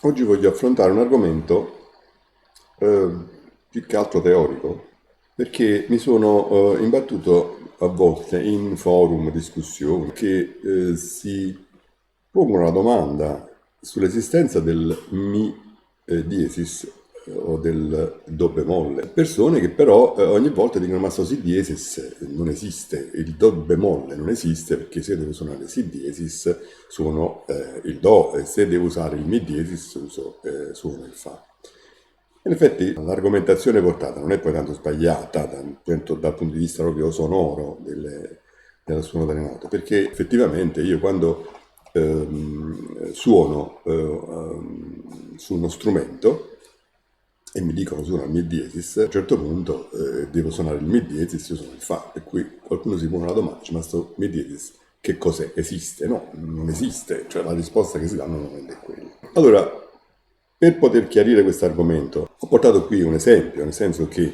Oggi voglio affrontare un argomento eh, più che altro teorico, perché mi sono imbattuto a volte in forum, discussioni, che si pongono la domanda sull'esistenza del mi diesis o del do bemolle. Persone che però ogni volta dicono ma sto si diesis non esiste, il do bemolle non esiste perché se devo suonare si diesis suono il do e se devo usare il mi diesis suono il fa. In effetti l'argomentazione portata non è poi tanto sbagliata dal punto di vista proprio sonoro della suono delle note, perché effettivamente io quando suono su uno strumento e mi dicono suona il mi diesis, a un certo punto devo suonare il mi diesis, io suono il fa, per cui qualcuno si pone una domanda, dice, ma sto mi diesis che cos'è? Esiste? No, non esiste, cioè la risposta che si dà normalmente è quella. Allora, per poter chiarire questo argomento, ho portato qui un esempio, nel senso che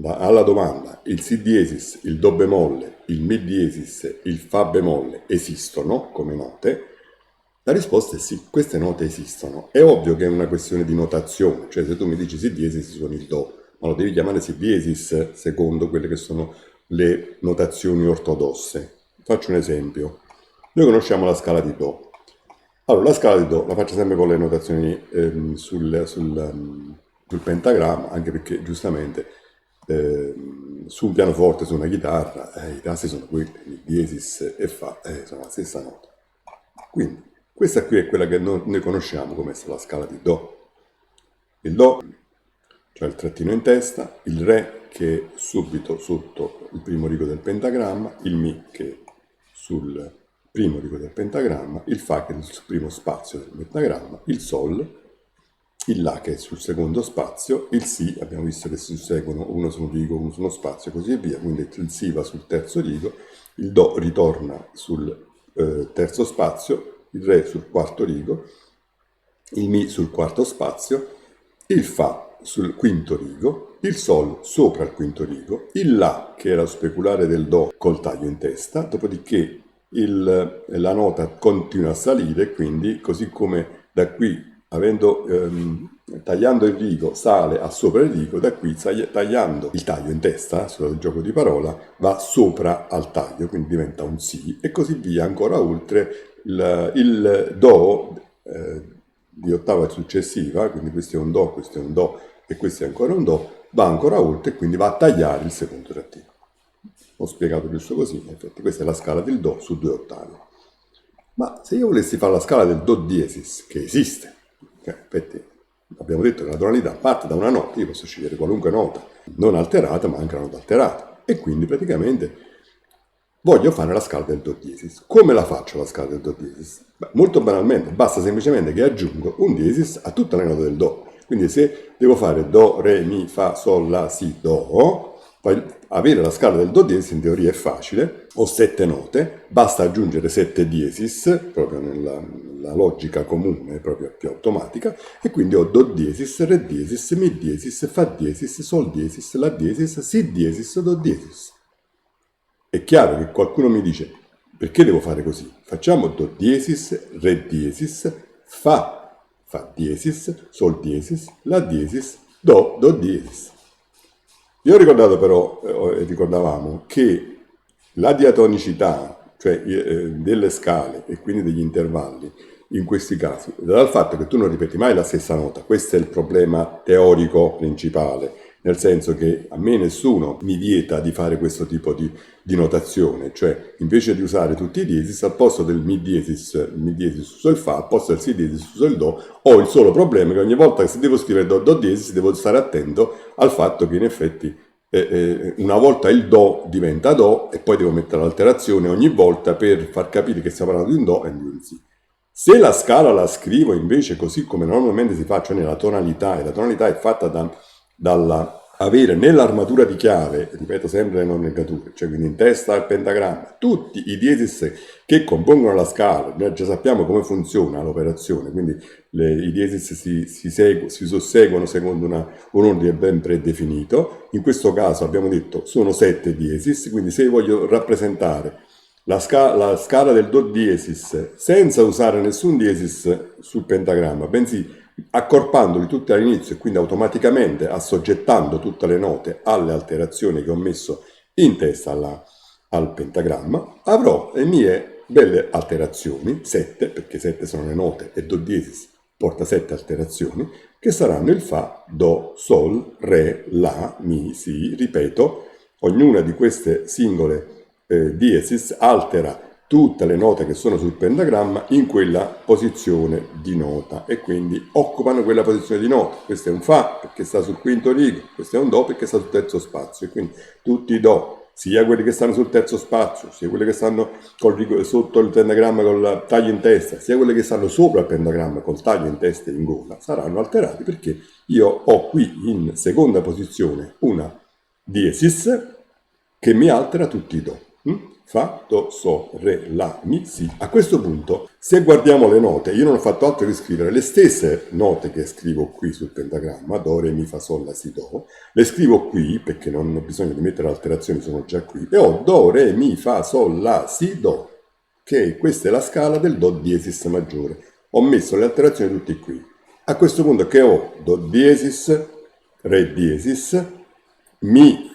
alla domanda il si diesis, il do bemolle, il mi diesis, il fa bemolle esistono come note, la risposta è sì, queste note esistono. È ovvio che è una questione di notazione, cioè se tu mi dici si diesis suoni il do, ma lo devi chiamare si diesis secondo quelle che sono le notazioni ortodosse. Faccio un esempio. Noi conosciamo la scala di do. Allora, la scala di do la faccio sempre con le notazioni sul pentagramma, anche perché giustamente su un pianoforte, su una chitarra, i tasti sono quelli, il diesis e fa, sono la stessa nota. Quindi, questa qui è quella che noi conosciamo come la scala di do. Il do, cioè il trattino in testa, il re che è subito sotto il primo rigo del pentagramma, il mi che è sul primo rigo del pentagramma, il fa che è sul primo spazio del pentagramma, il sol, il la che è sul secondo spazio, il si, abbiamo visto che si susseguono uno su un rigo, uno su uno spazio e così via, quindi il si va sul terzo rigo, il do ritorna sul terzo spazio, il re sul quarto rigo, il mi sul quarto spazio, il fa sul quinto rigo, il sol sopra il quinto rigo, il la che era lo speculare del do col taglio in testa, dopodiché la nota continua a salire, quindi così come da qui avendo tagliando il rigo sale a sopra il rigo, da qui tagliando il taglio in testa, sul gioco di parola, va sopra al taglio, quindi diventa un si e così via ancora oltre il do di ottava successiva, quindi questo è un do, questo è un do e questo è ancora un do, va ancora oltre e quindi va a tagliare il secondo trattino. Ho spiegato giusto così, in effetti questa è la scala del do su due ottavi. Ma se io volessi fare la scala del do diesis, che esiste, infatti abbiamo detto che la tonalità parte da una nota, io posso scegliere qualunque nota, non alterata ma anche una nota alterata, e quindi praticamente voglio fare la scala del do diesis. Come la faccio la scala del do diesis? Beh, molto banalmente, basta semplicemente che aggiungo un diesis a tutte le note del do. Quindi se devo fare do, re, mi, fa, sol, la, si, do, poi avere la scala del do diesis in teoria è facile, ho 7 note, basta aggiungere 7 diesis, proprio nella logica comune, proprio più automatica, e quindi ho do diesis, re diesis, mi diesis, fa diesis, sol diesis, la diesis, si diesis, do diesis. È chiaro che qualcuno mi dice, perché devo fare così? Facciamo do diesis, re diesis, fa diesis, sol diesis, la diesis, do diesis. Io ho ricordato però, ricordavamo, che la diatonicità, cioè delle scale e quindi degli intervalli, in questi casi, dal fatto che tu non ripeti mai la stessa nota, questo è il problema teorico principale, nel senso che a me nessuno mi vieta di fare questo tipo di notazione, cioè invece di usare tutti i diesis, al posto del mi diesis uso il fa, al posto del si diesis uso il do, ho il solo problema che ogni volta che se devo scrivere do diesis devo stare attento al fatto che in effetti una volta il do diventa do e poi devo mettere l'alterazione ogni volta per far capire che stiamo parlando di un do e di un si. Se la scala la scrivo invece così come normalmente si fa, cioè nella tonalità, e la tonalità è fatta dalla avere nell'armatura di chiave, ripeto sempre le non negature, cioè quindi in testa al pentagramma, tutti i diesis che compongono la scala, noi già sappiamo come funziona l'operazione, quindi i diesis si susseguono secondo un ordine ben predefinito, in questo caso abbiamo detto sono 7 diesis, quindi se voglio rappresentare la scala del do diesis senza usare nessun diesis sul pentagramma, bensì accorpandoli tutti all'inizio e quindi automaticamente assoggettando tutte le note alle alterazioni che ho messo in testa al pentagramma, avrò le mie belle alterazioni, 7, perché 7 sono le note e do diesis porta 7 alterazioni, che saranno il Fa, Do, Sol, Re, La, Mi, Si, ripeto, ognuna di queste singole diesis altera tutte le note che sono sul pentagramma in quella posizione di nota e quindi occupano quella posizione di nota. Questo è un Fa perché sta sul quinto rigo, questo è un Do perché sta sul terzo spazio e quindi tutti i Do, sia quelli che stanno sul terzo spazio, sia quelli che stanno sotto il pentagramma col taglio in testa, sia quelli che stanno sopra il pentagramma col taglio in testa e in gola, saranno alterati perché io ho qui in seconda posizione una diesis che mi altera tutti i Do. Fa, Do, Sol, Re, La, Mi, Si. A questo punto, se guardiamo le note, io non ho fatto altro che scrivere le stesse note che scrivo qui sul pentagramma, Do, Re, Mi, Fa, Sol, La, Si, Do, le scrivo qui perché non ho bisogno di mettere alterazioni, sono già qui, e ho Do, Re, Mi, Fa, Sol, La, Si, Do, che questa è la scala del Do diesis maggiore. Ho messo le alterazioni tutte qui. A questo punto che ho Do diesis, Re diesis, Mi,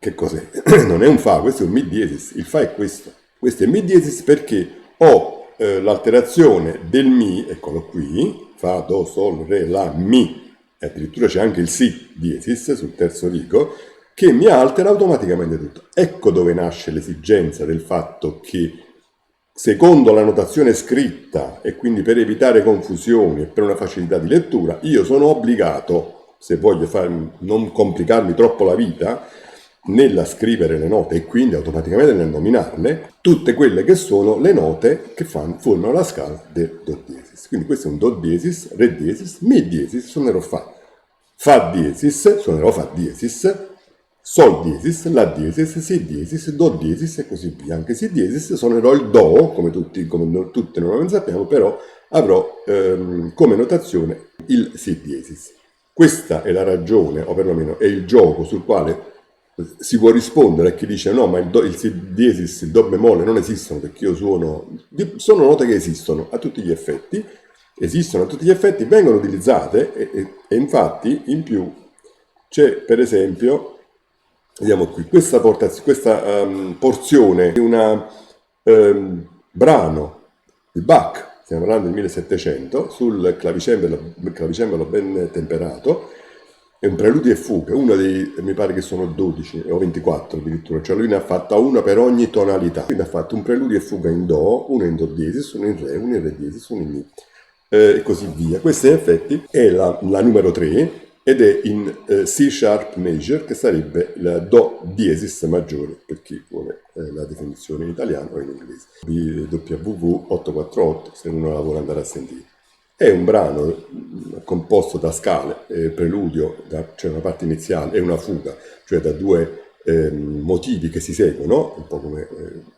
che cos'è? Non è un Fa, questo è un Mi diesis. Il Fa è questo. Questo è Mi diesis perché ho l'alterazione del Mi, eccolo qui, Fa, Do, Sol, Re, La, Mi, e addirittura c'è anche il Si diesis sul terzo rigo, che mi altera automaticamente tutto. Ecco dove nasce l'esigenza del fatto che, secondo la notazione scritta, e quindi per evitare confusioni e per una facilità di lettura, io sono obbligato, se voglio non complicarmi troppo la vita, nella scrivere le note e quindi automaticamente nel nominarle, tutte quelle che sono le note che formano la scala del Do diesis. Quindi questo è un Do diesis, Re diesis, Mi diesis, suonerò Fa. Fa diesis, suonerò Fa diesis, Sol diesis, La diesis, Si diesis, Do diesis e così via. Anche Si diesis suonerò il Do, come tutte normalmente sappiamo, però avrò come notazione il Si diesis. Questa è la ragione, o perlomeno è il gioco sul quale si può rispondere a chi dice no, ma il Si diesis, il Do bemolle non esistono perché io sono note che esistono a tutti gli effetti, vengono utilizzate e infatti in più c'è per esempio, vediamo qui, questa porzione di un brano di Bach, stiamo parlando del 1700, sul clavicembalo ben temperato, è un preludio e fuga, uno dei, mi pare che sono 12 o 24 addirittura, cioè lui ne ha fatta una per ogni tonalità, quindi ha fatto un preludio e fuga in Do, uno in Do diesis, uno in Re, uno in Re diesis, uno in Mi, e così via. Questa in effetti è la numero 3 ed è in C sharp major, che sarebbe il Do diesis maggiore, per chi vuole la definizione in italiano o in inglese. BWV 848, se uno la vuole andare a sentire. È un brano composto da scale, preludio, cioè una parte iniziale, e una fuga, cioè da due motivi che si seguono, un po'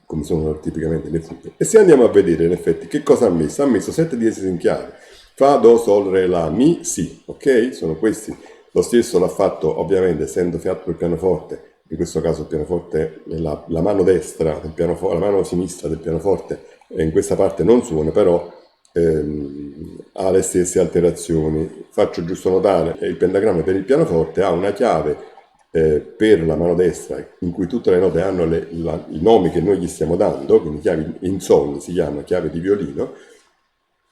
come sono tipicamente le fughe. E se andiamo a vedere in effetti che cosa ha messo? Ha messo 7 diesis in chiave. Fa, Do, Sol, Re, La, Mi, Si, ok? Sono questi. Lo stesso l'ha fatto ovviamente essendo fiato per pianoforte, in questo caso il pianoforte, la mano destra del pianoforte, la mano sinistra del pianoforte, in questa parte non suona, però ha le stesse alterazioni. Faccio giusto notare che il pentagramma per il pianoforte ha una chiave per la mano destra in cui tutte le note hanno i nomi che noi gli stiamo dando, quindi chiavi in Sol si chiama chiave di violino,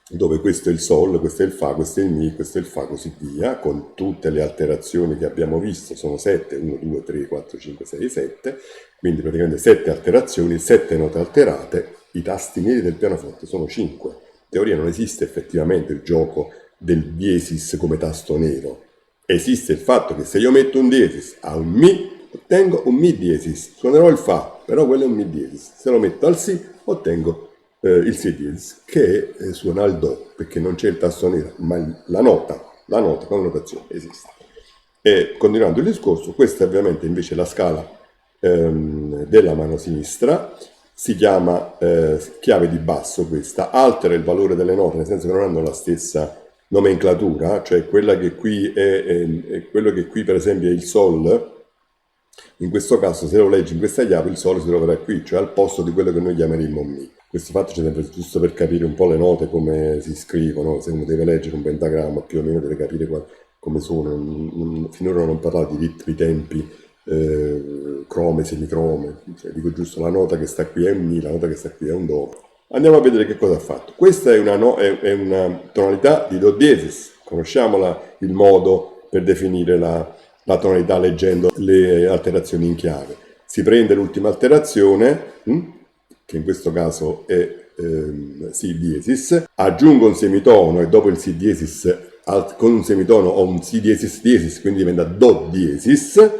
dove questo è il Sol, questo è il Fa, questo è il Mi, questo è il Fa, così via, con tutte le alterazioni che abbiamo visto, sono 7, 1, 2, 3, 4, 5, 6, 7, quindi praticamente 7 alterazioni, 7 note alterate, i tasti neri del pianoforte sono 5. In teoria non esiste effettivamente il gioco del diesis come tasto nero, esiste il fatto che se io metto un diesis a un Mi, ottengo un Mi diesis, suonerò il Fa, però quello è un Mi diesis, se lo metto al Si, ottengo il Si diesis, che suona il Do, perché non c'è il tasto nero, ma la nota come notazione esiste. E continuando il discorso, questa è ovviamente invece la scala della mano sinistra, si chiama chiave di basso questa, altera il valore delle note, nel senso che non hanno la stessa nomenclatura, cioè quella che qui è quello che qui per esempio è il Sol, In questo caso, se lo leggi in questa chiave, il Sol si troverà qui, cioè al posto di quello che noi chiameremmo Mi. Questo fatto c'è sempre giusto per capire un po' le note, come si scrivono. Se uno deve leggere un pentagramma, più o meno deve capire come sono. Finora non ho parlato di ritmi, tempi, crome, semicrome. Cioè, dico giusto, la nota che sta qui è un Mi, la nota che sta qui è un Do. Andiamo a vedere che cosa ha fatto. Questa è è una tonalità di Do diesis. Conosciamo il modo per definire la tonalità leggendo le alterazioni in chiave. Si prende l'ultima alterazione, che in questo caso è Si diesis, aggiungo un semitono e dopo il Si diesis con un semitono ho un Si diesis diesis, quindi diventa Do diesis,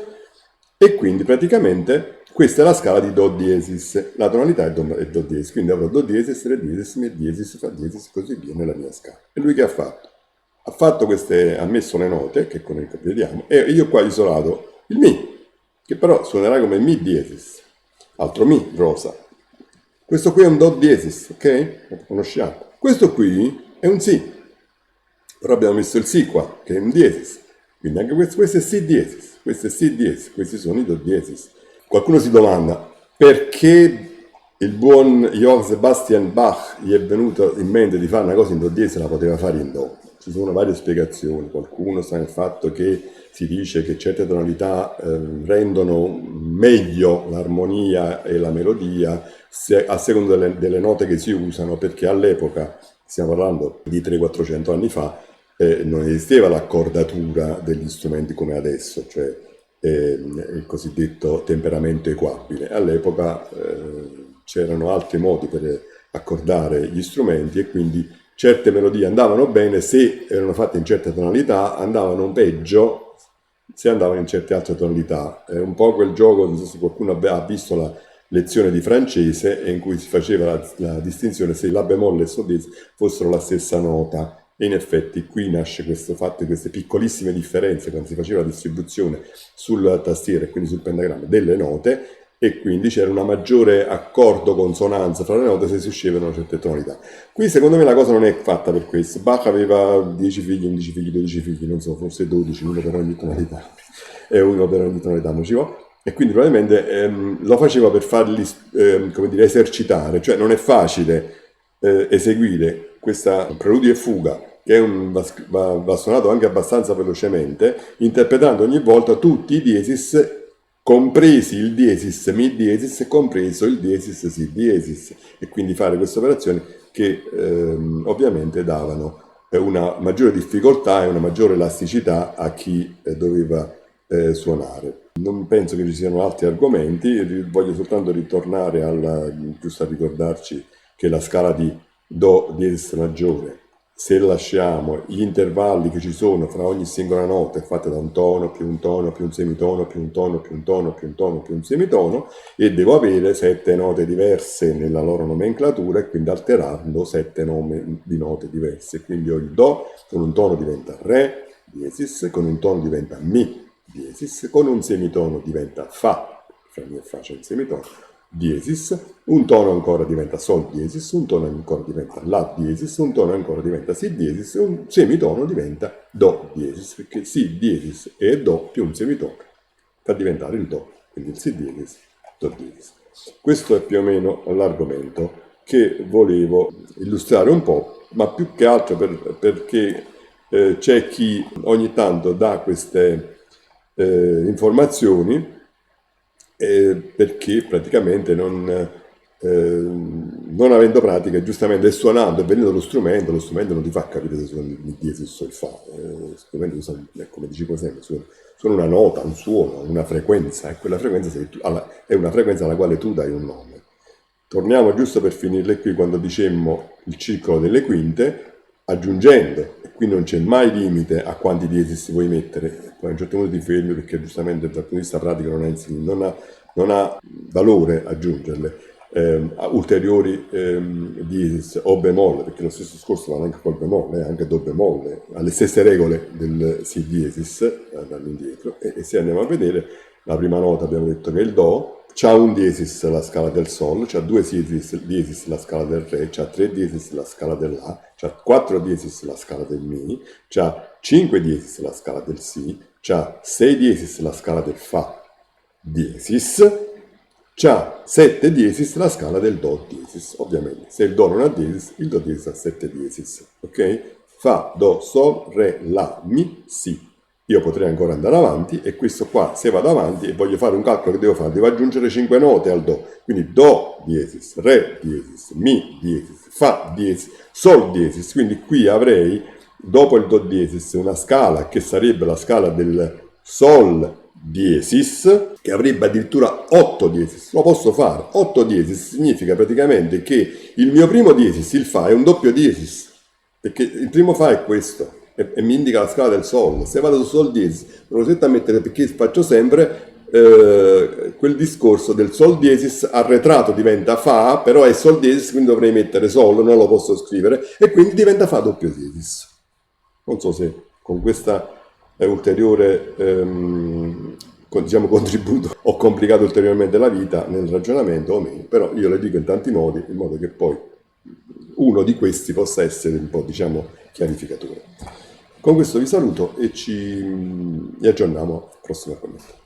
e quindi praticamente questa è la scala di Do diesis, la tonalità è Do diesis, quindi avrò Do diesis, Re diesis, Mi diesis, Fa diesis, così via nella mia scala. E lui che ha fatto? Ha messo le note, che con il vediamo, e io qua ho isolato il Mi, che però suonerà come Mi diesis, altro Mi, rosa. Questo qui è un Do diesis, ok? Lo conosciamo. Questo qui è un Si, però abbiamo messo il Si qua, che è un diesis, quindi anche questo è Si diesis, questo è Si diesis, questi sono i Do diesis. Qualcuno si domanda, perché il buon Johann Sebastian Bach gli è venuto in mente di fare una cosa in Do diesis e la poteva fare in Do? Ci sono varie spiegazioni, qualcuno sta nel fatto che si dice che certe tonalità rendono meglio l'armonia e la melodia a seconda delle note che si usano, perché all'epoca, stiamo parlando di 300-400 anni fa, non esisteva l'accordatura degli strumenti come adesso, cioè il cosiddetto temperamento equabile. All'epoca c'erano altri modi per accordare gli strumenti e quindi certe melodie andavano bene se erano fatte in certe tonalità, andavano peggio se andavano in certe altre tonalità. È un po' quel gioco, non so se qualcuno ha visto la lezione di francese, in cui si faceva la distinzione se La bemolle e Sol diesis fossero la stessa nota. E in effetti qui nasce questo fatto di queste piccolissime differenze quando si faceva la distribuzione sulla tastiera e quindi sul pentagramma delle note, e quindi c'era una maggiore accordo, consonanza fra le note se si uscivano certe tonalità. Qui secondo me la cosa non è fatta per questo. Bach aveva 10 figli, 11 figli, 12 figli, non so, forse 12, uno per ogni tonalità, e uno per ogni tonalità, non ci va. E quindi probabilmente lo faceva per farli, come dire, esercitare, cioè non è facile eseguire questa preludio e fuga, che va suonato anche abbastanza velocemente, interpretando ogni volta tutti i diesis, compresi il diesis Mi diesis e compreso il diesis Si diesis, e quindi fare queste operazioni che ovviamente davano una maggiore difficoltà e una maggiore elasticità a chi doveva suonare. Non penso che ci siano altri argomenti, voglio soltanto ritornare giusto a ricordarci che la scala di Do diesis maggiore, se lasciamo gli intervalli che ci sono fra ogni singola nota, è fatta da un tono, più un tono, più un semitono, più un tono, più un tono, più un tono, più un semitono, e devo avere 7 note diverse nella loro nomenclatura e quindi alterando 7 nomi di note diverse. Quindi ho il Do, con un tono diventa Re diesis, con un tono diventa Mi diesis, con un semitono diventa Fa, fra Mi e Fa c'è il semitono, diesis, un tono ancora diventa Sol diesis, un tono ancora diventa La diesis, un tono ancora diventa Si diesis, un semitono diventa Do diesis, perché Si diesis e Do più un semitono fa diventare il Do, quindi il Si diesis, Do diesis. Questo è più o meno l'argomento che volevo illustrare un po', ma più che altro perché c'è chi ogni tanto dà queste informazioni perché praticamente non avendo pratica, giustamente, e suonando e venendo lo strumento non ti fa capire se suoni il diesis o il Fa. Lo strumento, come dicevo sempre, suona una nota, un suono, una frequenza, e quella frequenza è una frequenza alla quale tu dai un nome. Torniamo giusto per finirle qui quando dicemmo il circolo delle quinte, aggiungendo, e qui non c'è mai limite a quanti diesis vuoi mettere, poi a un certo punto ti fermi perché giustamente dal punto di vista pratico non ha valore aggiungerle, ulteriori diesis o bemolle, perché lo stesso discorso vale anche col bemolle, anche do bemolle, alle stesse regole del Si diesis, dall'indietro, e se andiamo a vedere, la prima nota abbiamo detto che è il Do, c'ha un diesis la scala del Sol, c'ha 2 diesis la scala del Re, c'ha 3 diesis la scala del La, c'ha 4 diesis la scala del Mi, c'ha 5 diesis la scala del Si, c'ha 6 diesis la scala del Fa, diesis, c'ha 7 diesis la scala del do diesis, ovviamente. Se il do non ha diesis, il do diesis ha 7 diesis, ok? Fa, do, sol, re, la, mi, si. Io potrei ancora andare avanti e questo qua, se vado avanti e voglio fare un calcolo che devo fare, devo aggiungere 5 note al do. Quindi do diesis, re diesis, mi diesis, fa diesis, sol diesis. Quindi qui avrei, dopo il do diesis, una scala che sarebbe la scala del sol diesis, che avrebbe addirittura 8 diesis. Lo posso fare. 8 diesis significa praticamente che il mio primo diesis, il fa, è un doppio diesis, perché il primo fa è questo e mi indica la scala del sol. Se vado su sol diesis, me lo sento a mettere, perché faccio sempre quel discorso del sol diesis arretrato diventa fa, però è sol diesis, quindi dovrei mettere sol, non lo posso scrivere, e quindi diventa fa doppio diesis. Non so se con questa ulteriore diciamo, contributo ho complicato ulteriormente la vita nel ragionamento o meno, però io le dico in tanti modi, in modo che poi uno di questi possa essere un po', diciamo, chiarificatore. Con questo vi saluto e ci aggiorniamo al prossimo commento.